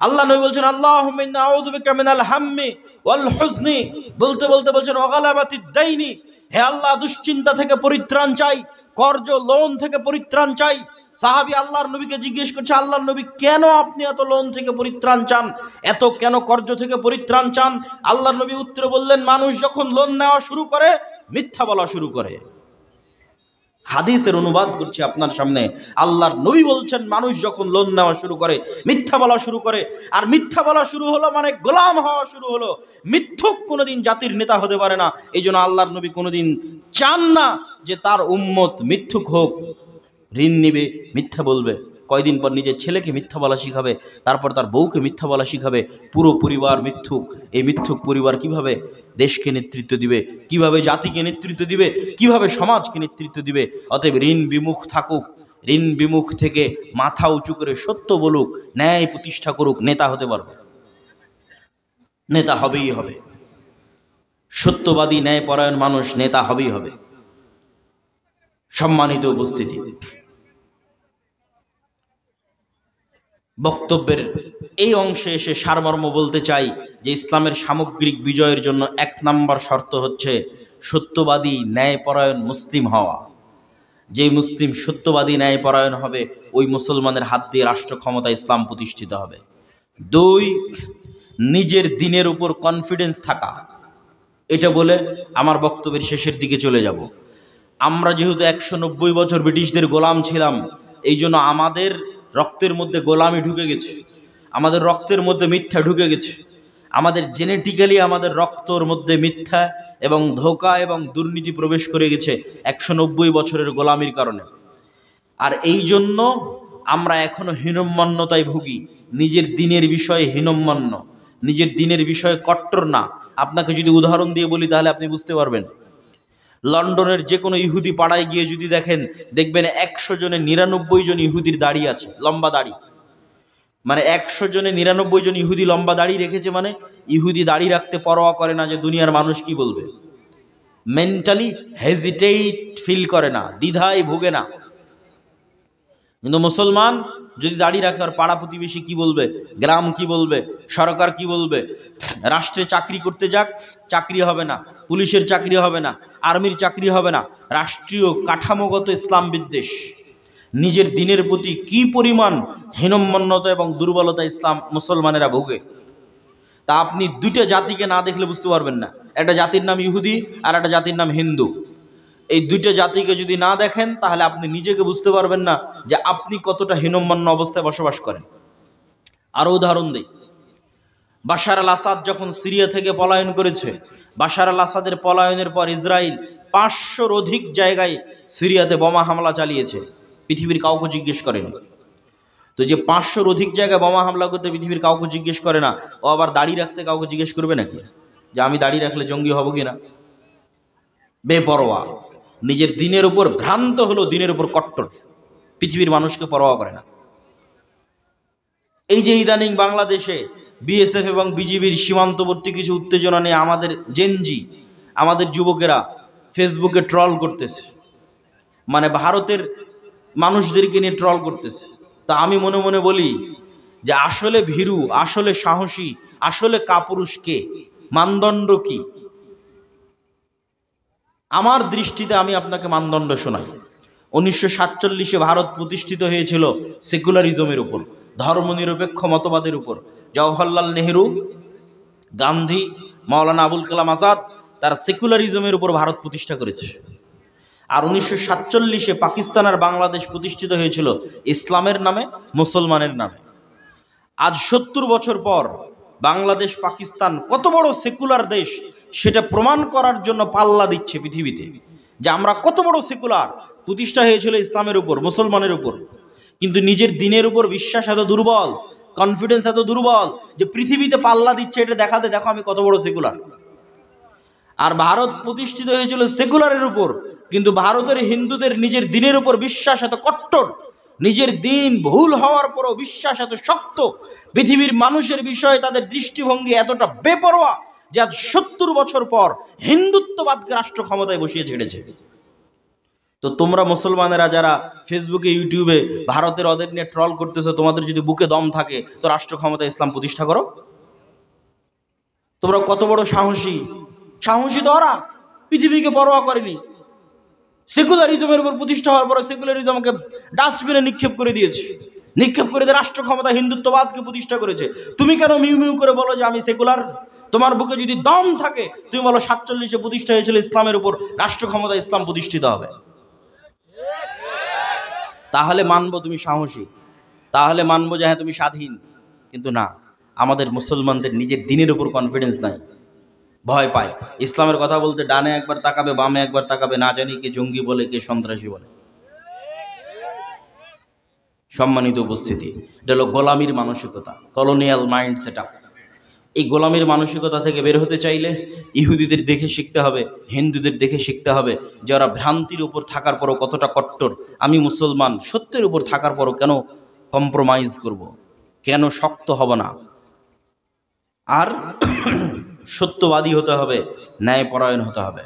আল্লাহ নবী বলছেন, আল্লাহুম্মা ইন্নী আউযু বিকা মিনাল হাম্মি ওয়াল হুজনি। বলতে বলতে বলছেন, ওয়া গালাবাতিদ দাইনি। হে আল্লাহ, দুশ্চিন্তা থেকে পরিত্রাণ চাই, কর্জ লোন থেকে পরিত্রাণ চাই। সাহাবী আল্লাহর নবীকে জিজ্ঞেস করছে, আল্লাহর নবী কেন আপনি এত লোন থেকে পরিত্রাণ চান, এত কেন কর্জ থেকে পরিত্রাণ চান? আল্লাহর নবী উত্তরে বললেন, মানুষ যখন লোন নেওয়া শুরু করে মিথ্যা বলা শুরু করে। হাদিসের অনুবাদ করছি আপনার সামনে। আল্লাহর নবী বলছেন, মানুষ যখন লোন নেওয়া শুরু করে মিথ্যা বলা শুরু করে। আর মিথ্যা বলা শুরু হলো মানে গোলাম হওয়া শুরু হলো। মিথ্যুক কোনোদিন জাতির নেতা হতে পারে না। এই জন্য আল্লাহর নবী কোনোদিন চান না যে তার উম্মত মিথ্যুক হোক। ঋণ নিবে, মিথ্যা বলবে, কয়দিন পর নিজের ছেলেকে মিথ্যা বলা শিখাবে, তারপর তার বউকে মিথ্যা বলা শিখাবে। পুরো পরিবার মিথ্যুক। এই মিথ্যুক পরিবার কিভাবে দেশকে নেতৃত্ব দিবে, কিভাবে জাতিকে নেতৃত্ব দিবে, কিভাবে সমাজকে নেতৃত্ব দিবে? অতএব ঋণ বিমুখ থাকুক, ঋণ বিমুখ থেকে মাথা উঁচু করে সত্য বলুক, ন্যায় প্রতিষ্ঠা করুক, নেতা হতে পারবে, নেতা হবেই হবে। সত্যবাদী ন্যায়পরায়ণ মানুষ নেতা হবেই হবে। সম্মানিত উপস্থিতি, বক্তব্যের এই অংশে এসে সারমর্ম বলতে চাই যে ইসলামের সামগ্রিক বিজয়ের জন্য 1 নম্বর শর্ত হচ্ছে সত্যবাদী ন্যায়পরায়ণ মুসলিম হওয়া। যে মুসলিম সত্যবাদী ন্যায়পরায়ণ হবে, ওই মুসলমানের হাত দিয়ে রাষ্ট্র ক্ষমতা ইসলাম প্রতিষ্ঠিত হবে। 2, নিজের দিনের উপর কনফিডেন্স থাকা। এটা বলে আমার বক্তব্যের শেষের দিকে চলে যাব। আমরা যেহেতু 190 বছর ব্রিটিশদের গোলাম ছিলাম, এই জন্য আমাদের রক্তের মধ্যে গোলামি ঢুকে গেছে, আমাদের রক্তের মধ্যে মিথ্যা ঢুকে গেছে। আমাদের জেনেটিক্যালি আমাদের রক্তর মধ্যে মিথ্যা এবং ধোঁকা এবং দুর্নীতি প্রবেশ করে গেছে 190 বছরের গোলামির কারণে। আর এই জন্য আমরা এখনো হীনম্মন্যতায় ভুগি। নিজের দিনের বিষয়ে হীনম্মন্য, নিজের দিনের বিষয়ে কট্টর না। আপনাকে যদি উদাহরণ দিয়ে বলি তাহলে আপনি বুঝতে পারবেন। লন্ডনের যে কোনো ইহুদি পাড়ায় গিয়ে যদি দেখেন, দেখবেন 100 জনে 99 জন ইহুদির দাড়ি আছে, লম্বা দাড়ি। মানে 100 জনে 99 জন ইহুদি লম্বা দাড়ি রেখেছে, মানে ইহুদি দাড়ি রাখতে পরোয়া করে না যে দুনিয়ার মানুষ কি বলবে। মেন্টালি হেজিটেট ফিল করে না, দ্বিধায় ভোগে না। কিন্তু মুসলমান যদি দাড়ি রাখে, আর পাড়া প্রতিবেশী কি বলবে, গ্রাম কি বলবে, সরকার কি বলবে, রাষ্ট্রে চাকরি করতে যাক চাকরি হবে না, পুলিশের চাকরি হবে না, আর্মির চাকরি হবে না। রাষ্ট্রীয় কাঠামোগত ইসলাম বিদ্বেষ, নিজের দিনের প্রতি কি পরিমাণ হীনম্মন্যতা এবং দুর্বলতা ইসলাম মুসলমানেরা ভোগে, তা আপনি 2টা জাতিকে না দেখলে বুঝতে পারবেন না। একটা জাতির নাম ইহুদি আর একটা জাতির নাম হিন্দু। এই 2টা জাতিকে যদি না দেখেন তাহলে আপনি নিজেকে বুঝতে পারবেন না যে আপনি কতটা হীনম্মন্য অবস্থায় বসবাস করেন। আরো উদাহরণ দিই, বাশার আল আসাদ যখন সিরিয়া থেকে পলায়ন করেছে, বাশার আল আসাদের পলায়নের পর ইসরায়েল 500-র অধিক জায়গায় সিরিয়াতে বোমা হামলা চালিয়েছে, পৃথিবীর কাউকে জিজ্ঞেস করেনি। তো যে 500-র অধিক জায়গায় বোমা হামলা করতে পৃথিবীর কাউকে জিজ্ঞেস করে না, ও আবার দাড়ি রাখতে কাউকে জিজ্ঞেস করবে নাকি যে আমি দাড়ি রাখলে জঙ্গি হব কিনা? বেপরোয়া, নিজের দিনের উপর ভ্রান্ত হলো, দিনের উপর কট্টর, পৃথিবীর মানুষকে পরোয়া করে না। এই যে ইদানিং বাংলাদেশে বিএসএফ এবং বিজিবির সীমান্তবর্তী কিছু উত্তেজনা নিয়ে আমাদের জেনজি, আমাদের যুবকেরা ফেসবুকে ট্রল করতেছে, মানে ভারতের মানুষদেরকে নিয়ে ট্রল করতেছে। তা আমি মনে মনে বলি যে আসলে ভীরু, আসলে সাহসী, আসলে কাপুরুষ কে? মানদণ্ড কি? আমার দৃষ্টিতে আমি আপনাকে মানদণ্ড শোনাই। 1947-এ ভারত প্রতিষ্ঠিত হয়েছিল সেকুলারিজমের উপর, ধর্মনিরপেক্ষ মতবাদের উপর। জওহরলাল নেহেরু, গান্ধী, মাওলানা আবুল কালাম আজাদ তারা সেকুলারিজমের উপর ভারত প্রতিষ্ঠা করেছে। আর 1947-এ পাকিস্তান আর বাংলাদেশ প্রতিষ্ঠিত হয়েছিল ইসলামের নামে, মুসলমানের নামে। আজ 70 বছর পর বাংলাদেশ পাকিস্তান কত বড় সেকুলার দেশ সেটা প্রমাণ করার জন্য পাল্লা দিচ্ছে পৃথিবীতে, যে আমরা কত বড় সেকুলার। প্রতিষ্ঠা হয়েছিল ইসলামের উপর, মুসলমানের উপর, কিন্তু নিজের দিনের উপর বিশ্বাস এত দুর্বল, কনফিডেন্স এত দুর্বল যে পৃথিবীতে পাল্লা দিচ্ছে এটা দেখাতে, দেখো আমি কত বড় সেকুলার। আর ভারত প্রতিষ্ঠিত হয়েছিল সেকুলারের উপর, কিন্তু ভারতের হিন্দুদের নিজের দিনের উপর বিশ্বাস এত কট্টর, নিজের দিন ভুল হওয়ার পরও বিশ্বাস এত শক্ত, পৃথিবীর মানুষের বিষয়ে তাদের দৃষ্টিভঙ্গি এতটা বেপরোয়া যে আজ 70 বছর পর হিন্দুত্ববাদকে রাষ্ট্র ক্ষমতায় বসিয়ে ছেড়েছে। তো তোমরা মুসলমানেরা যারা ফেসবুকে, ইউটিউবে ভারতের ওদের নিয়ে ট্রল করতেছো, তোমাদের যদি বুকে দম থাকে তো রাষ্ট্র ক্ষমতায় ইসলাম প্রতিষ্ঠা করো। তোমরা কত বড় সাহসী! সাহসী তো ওরা, পৃথিবীকে পরোয়া করেনি। সেকুলারিজমের উপর প্রতিষ্ঠা হওয়ার পর সেকুলারিজমকে ডাস্টবিনে নিক্ষেপ করে দিয়েছে, নিক্ষেপ করে দিয়ে রাষ্ট্র ক্ষমতা হিন্দুত্ববাদকে প্রতিষ্ঠা করেছে। তুমি কেন মিউ মিউ করে বলো যে আমি সেকুলার? তোমার বুকে যদি দম থাকে তুমি বলো 47-এ প্রতিষ্ঠা হয়েছিল ইসলামের উপর, রাষ্ট্র ক্ষমতা ইসলাম প্রতিষ্ঠিত হবে। তাহলে মানবো তুমি সাহসী, তাহলে মানবো যে হ্যাঁ তুমি স্বাধীন। কিন্তু না, আমাদের মুসলমানদের নিজের দিনের উপর কনফিডেন্স নাই, ভয় পায়। ইসলামের কথা বলতে ডানে একবার তাকাবে, বামে একবার তাকাবে, না জানি কে জঙ্গি বলে, কে সন্ত্রাসী বলে। সম্মানিত উপস্থিতি, এটা হলো গোলামির মানসিকতা, কলোনিয়াল মাইন্ড সেটআপ। এই গোলামির মানসিকতা থেকে বের হতে চাইলে ইহুদিদের দেখে শিখতে হবে, হিন্দুদের দেখে শিখতে হবে, যারা ভ্রান্তির উপর থাকার পরও কতটা কট্টর। আমি মুসলমান, সত্যের উপর থাকার পরও কেন কম্প্রোমাইজ করব, কেন শক্ত হব না। আর সত্যবাদী হতে হবে, ন্যায়পরায়ণ হতে হবে।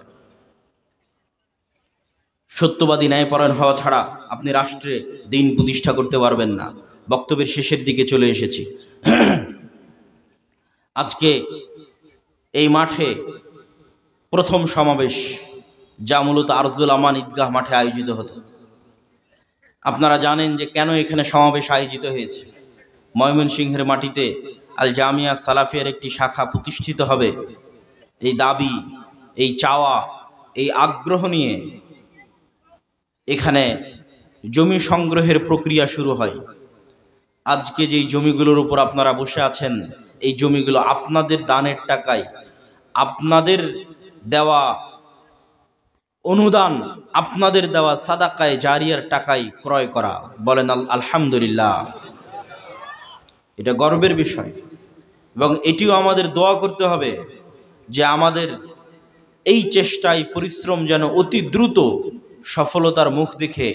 সত্যবাদী ন্যায়পরায়ণ হওয়া ছাড়া আপনি রাষ্ট্রে দিন প্রতিষ্ঠা করতে পারবেন না। বক্তব্যের শেষের দিকে চলে এসেছি। আজকে এই মাঠে প্রথম সমাবেশ, যা মূলত আরজুল আমান ঈদগাহ মাঠে আয়োজিত হতো। আপনারা জানেন যে কেন এখানে সমাবেশ আয়োজিত হয়েছে। ময়মনসিংহের মাটিতে আল জামিয়া সালাফিয়ার একটি শাখা প্রতিষ্ঠিত হবে, এই দাবি, এই চাওয়া, এই আগ্রহ নিয়ে এখানে জমি সংগ্রহের প্রক্রিয়া শুরু হয়। আজকে যেই জমিগুলোর উপর আপনারা বসে আছেন, এই জমিগুলো আপনাদের দানের টাকায়, আপনাদের দেওয়া অনুদান, আপনাদের দেওয়া সাদাকায়ে জারিয়ার টাকায় ক্রয় করা। বলেন আলহামদুলিল্লাহ। এটা গর্বের বিষয়, এবং এটিও আমাদের দোয়া করতে হবে যে আমাদের এই চেষ্টায় পরিশ্রম যেন অতি দ্রুত সফলতার মুখ দেখে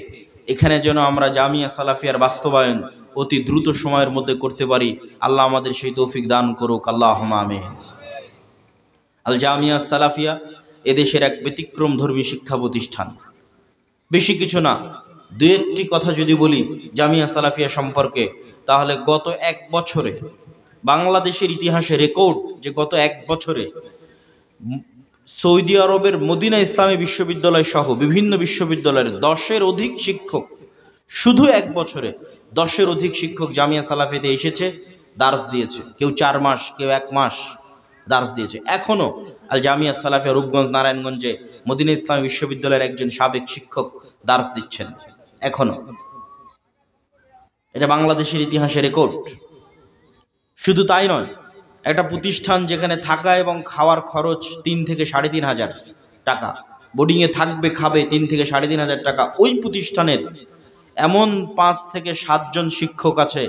এখানে যেন আমরা জামিয়া সালাফিয়ার বাস্তবায়ন অতি দ্রুত সময়ের মধ্যে করতে পারি। আল্লাহ আমাদের সেই তৌফিক দান করুক, আল্লাহুম্মা আমিন। আল জামিয়া সালাফিয়া এদেশের এক ব্যতিক্রম ধর্মী শিক্ষা প্রতিষ্ঠান। বেশি কিছু না, দু একটি কথা যদি বলি জামিয়া সালাফিয়া সম্পর্কে, তাহলে গত এক বছরে বাংলাদেশের ইতিহাসে রেকর্ড যে গত এক বছরে সৌদি আরবের মদিনা ইসলামী বিশ্ববিদ্যালয় সহ বিভিন্ন বিশ্ববিদ্যালয়ের 10-এর অধিক শিক্ষক, শুধু এক বছরে 10-এর অধিক শিক্ষক জামিয়া সালাফিতে এসেছে, দার্স দিয়েছে। কেউ 4 মাস, কেউ 1 মাস দার্স দিয়েছে। এখনও আল জামিয়া সালাফিয়া রূপগঞ্জ নারায়ণগঞ্জে মদিনা ইসলামী বিশ্ববিদ্যালয়ের একজন সাবেক শিক্ষক দার্স দিচ্ছেন এখনও। এটা বাংলাদেশের ইতিহাসে রেকর্ড। শুধু তাই নয়, একটা প্রতিষ্ঠান যেখানে থাকা এবং খাওয়ার খরচ 3 থেকে 3,500 টাকা, বোর্ডিংয়ে থাকবে, খাবে 3 থেকে 3,500 টাকা, ওই প্রতিষ্ঠানের এমন 5 থেকে 7 জন শিক্ষক আছে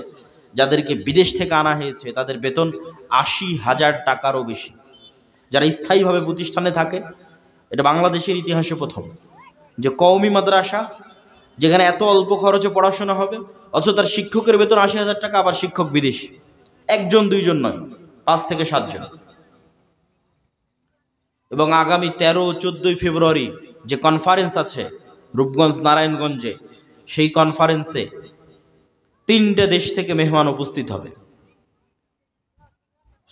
যাদেরকে বিদেশ থেকে আনা হয়েছে, তাদের বেতন 80,000 টাকারও বেশি, যারা স্থায়ীভাবে প্রতিষ্ঠানে থাকে। এটা বাংলাদেশের ইতিহাসে প্রথম যে কওমি মাদ্রাসা, যেখানে এত অল্প খরচে পড়াশোনা হবে, অথচ তার শিক্ষকের বেতন 80,000 টাকা, আবার শিক্ষক বিদেশি, 1 জন 2 জন নয়, 5 থেকে 7 জন। এবং আগামী 13-14 ফেব্রুয়ারি যে কনফারেন্স আছে রূপগঞ্জ নারায়ণগঞ্জে, সেই কনফারেন্সে 3টে দেশ থেকে মেহমান উপস্থিত হবে।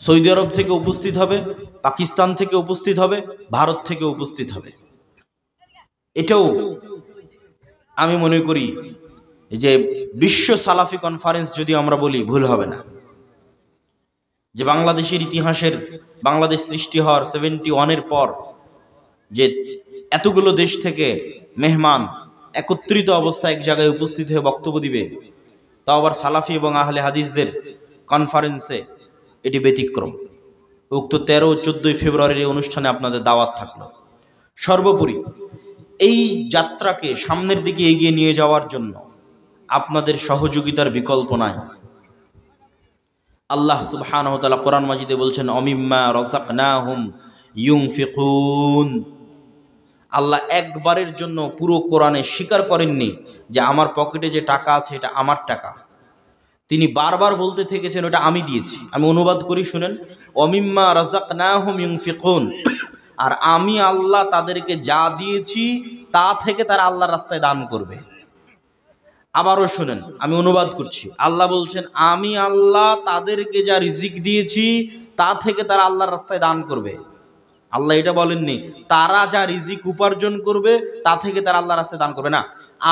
সৌদি আরব থেকে উপস্থিত হবে, পাকিস্তান থেকে উপস্থিত হবে, ভারত থেকে উপস্থিত হবে। এটাও আমি মনে করি যে বিশ্ব সালাফি কনফারেন্স যদি আমরা বলি ভুল হবে না। যে বাংলাদেশের ইতিহাসের, বাংলাদেশ সৃষ্টি হওয়ার 71-এর পর যে এতগুলো দেশ থেকে মেহমান একত্রিত অবস্থায় এক জায়গায় উপস্থিত হয়ে বক্তব্য দিবে, তাও আবার সালাফি এবং আহলে হাদিসদের কনফারেন্সে, এটি ব্যতিক্রম। উক্ত 13-14 ফেব্রুয়ারির অনুষ্ঠানে আপনাদের দাওয়াত থাকলো। সর্বোপরি এই যাত্রাকে সামনের দিকে এগিয়ে নিয়ে যাওয়ার জন্য আপনাদের সহযোগিতার বিকল্প নাই। আল্লাহ সুবহানাহু ওয়া তাআলা কোরআন মাজিদে বলছেন, অমিম্মা রাযাকনাহুম ইউনফিকুন। আল্লাহ একবারের জন্য পুরো কোরআনে স্বীকার করেননি যে আমার পকেটে যে টাকা আছে এটা আমার টাকা। তিনি বারবার বলতে থেকেছেন ওটা আমি দিয়েছি। আমি অনুবাদ করি, শুনেন, অমিম্মা রাযাকনাহুম ইউনফিকুন, আর আমি আল্লাহ তাদেরকে যা দিয়েছি তা থেকে তারা আল্লাহর রাস্তায় দান করবে। আবারও শুনেন, আমি অনুবাদ করছি। আল্লাহ বলছেন, আমি আল্লাহ তাদেরকে যা রিজিক দিয়েছি তা থেকে তারা আল্লাহর রাস্তায় দান করবে। আল্লাহ এটা বলেননি তারা যা রিজিক উপার্জন করবে তা থেকে তারা আল্লাহর রাস্তায় দান করবে, না,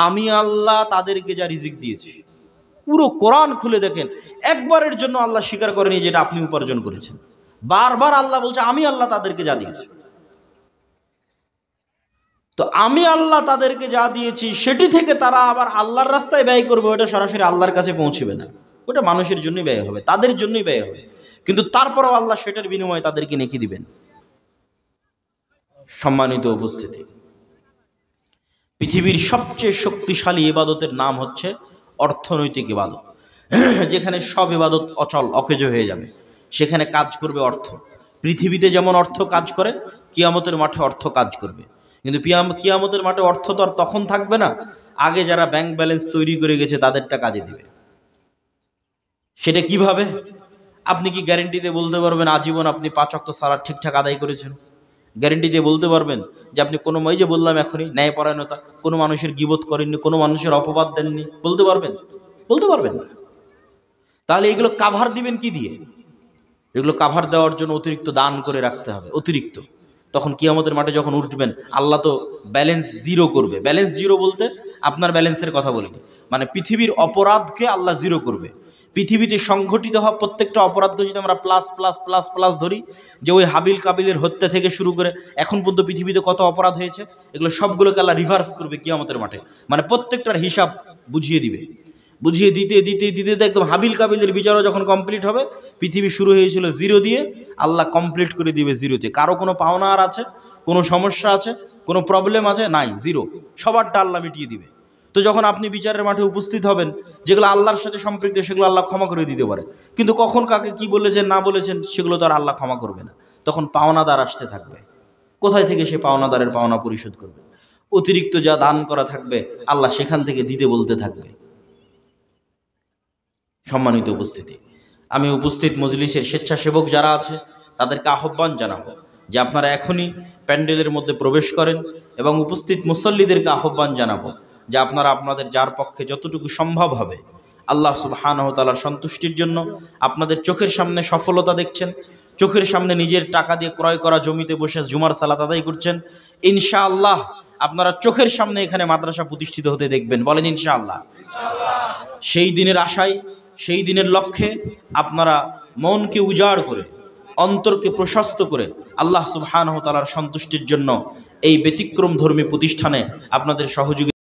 আমি আল্লাহ তাদেরকে যা রিজিক দিয়েছি। পুরো কোরআন খুলে দেখেন, একবারের জন্য আল্লাহ স্বীকার করেনি যেটা আপনি উপার্জন করেছেন। বারবার আল্লাহ বলছে আমি আল্লাহ তাদেরকে যা দিয়েছি। তো আমি আল্লাহ তাদেরকে যা দিয়েছি সেটি থেকে তারা আবার আল্লাহর রাস্তায় ব্যয় করবে, ওটা সরাসরি আল্লাহর কাছে পৌঁছবে না, ওটা মানুষের জন্যই ব্যয় হবে, তাদের জন্যই ব্যয় হবে। কিন্তু তারপরেও আল্লাহ সেটার বিনিময়ে তাদেরকে নেকি দিবেন। সম্মানিত উপস্থিতি, পৃথিবীর সবচেয়ে শক্তিশালী ইবাদতের নাম হচ্ছে অর্থনৈতিক ইবাদত। যেখানে সব ইবাদত অচল অকেজো হয়ে যাবে, সেখানে কাজ করবে অর্থ। পৃথিবীতে যেমন অর্থ কাজ করে, কিয়ামতের মাঠে অর্থ কাজ করবে। কিন্তু কিয়ামতের মাঠে অর্থ তো আর তখন থাকবে না, আগে যারা ব্যাংক ব্যালেন্স তৈরি করে গেছে তাদেরটা কাজে দিবে। সেটা কিভাবে? আপনি কি গ্যারেন্টি দিয়ে বলতে পারবেন আজীবন আপনি 5 ওয়াক্ত সালাত ঠিকঠাক আদায় করেছেন? গ্যারেন্টি দিয়ে বলতে পারবেন যে আপনি কোনো, এই যে বললাম এখনই, ন্যায়পরায়ণতা, কোনো মানুষের গীবত করেননি, কোনো মানুষের অপবাদ দেননি, বলতে পারবেন? বলতে পারবেন না। তাহলে এগুলো কাভার দিবেন কি দিয়ে? এগুলো কাভার দেওয়ার জন্য অতিরিক্ত দান করে রাখতে হবে, অতিরিক্ত। তখন কিয়ামতের মাঠে যখন উঠবেন, আল্লাহ তো ব্যালেন্স জিরো করবে। ব্যালেন্স জিরো বলতে আপনার ব্যালেন্সের কথা বলিনি, মানে পৃথিবীর অপরাধকে আল্লাহ জিরো করবে। পৃথিবীতে সংঘটিত হওয়া প্রত্যেকটা অপরাধকে যদি আমরা প্লাস প্লাস প্লাস প্লাস ধরি, যে ওই হাবিল কাবিলের হত্যা থেকে শুরু করে এখন পর্যন্ত পৃথিবীতে কত অপরাধ হয়েছে, এগুলো সবগুলোকে আল্লাহ রিভার্স করবে কিয়ামতের মাঠে, মানে প্রত্যেকটার হিসাব বুঝিয়ে দিবে। বুঝিয়ে দিতে দিতে দিতে একদম হাবিল কাবিলের বিচারও যখন কমপ্লিট হবে, পৃথিবী শুরু হয়েছিল জিরো দিয়ে, আল্লাহ কমপ্লিট করে দিবে জিরোতে। কারো কোনো পাওনা আর আছে, কোনো সমস্যা আছে, কোনো প্রবলেম আছে? নাই, জিরো, সবারটা আল্লাহ মিটিয়ে দিবে। তো যখন আপনি বিচারের মাঠে উপস্থিত হবেন, যেগুলো আল্লাহর সাথে সম্পৃক্ত সেগুলো আল্লাহ ক্ষমা করে দিতে পারে, কিন্তু কখন কাকে কি বলেছেন না বলেছেন সেগুলো তো আর আল্লাহ ক্ষমা করবে না। তখন পাওনাদার আসতে থাকবে, কোথায় থেকে সে পাওনাদারের পাওনা পরিশোধ করবে? অতিরিক্ত যা দান করা থাকবে আল্লাহ সেখান থেকে দিতে বলতে থাকবে। সম্মানিত উপস্থিতি, আমি উপস্থিত মজলিসের স্বেচ্ছাসেবক যারা আছে তাদেরকে আহ্বান জানাবো যে আপনারা এখনই প্যান্ডেলের মধ্যে প্রবেশ করেন, এবং উপস্থিত মুসল্লিদেরকে আহ্বান জানাবো যে আপনারা আপনাদের যার পক্ষে যতটুকু সম্ভব হবে আল্লাহ সুবহানাহু ওয়া তাআলার সন্তুষ্টির জন্য, আপনাদের চোখের সামনে সফলতা দেখছেন, চোখের সামনে নিজের টাকা দিয়ে ক্রয় করা জমিতে বসে জুমার সালাত আদায় করছেন, ইনশাআল্লাহ আপনারা চোখের সামনে এখানে মাদ্রাসা প্রতিষ্ঠিত হতে দেখবেন। বলেন ইনশাআল্লাহ। সেই দিনের আশায়, সেই দিনের লক্ষ্যে আপনারা মনকে উজাড় করে, অন্তরকে প্রশস্ত করে আল্লাহ সুবহানাহু ওয়া তাআলার সন্তুষ্টির জন্য এই ব্যতিক্রম ধর্মী প্রতিষ্ঠানে আপনাদের সহযোগিতা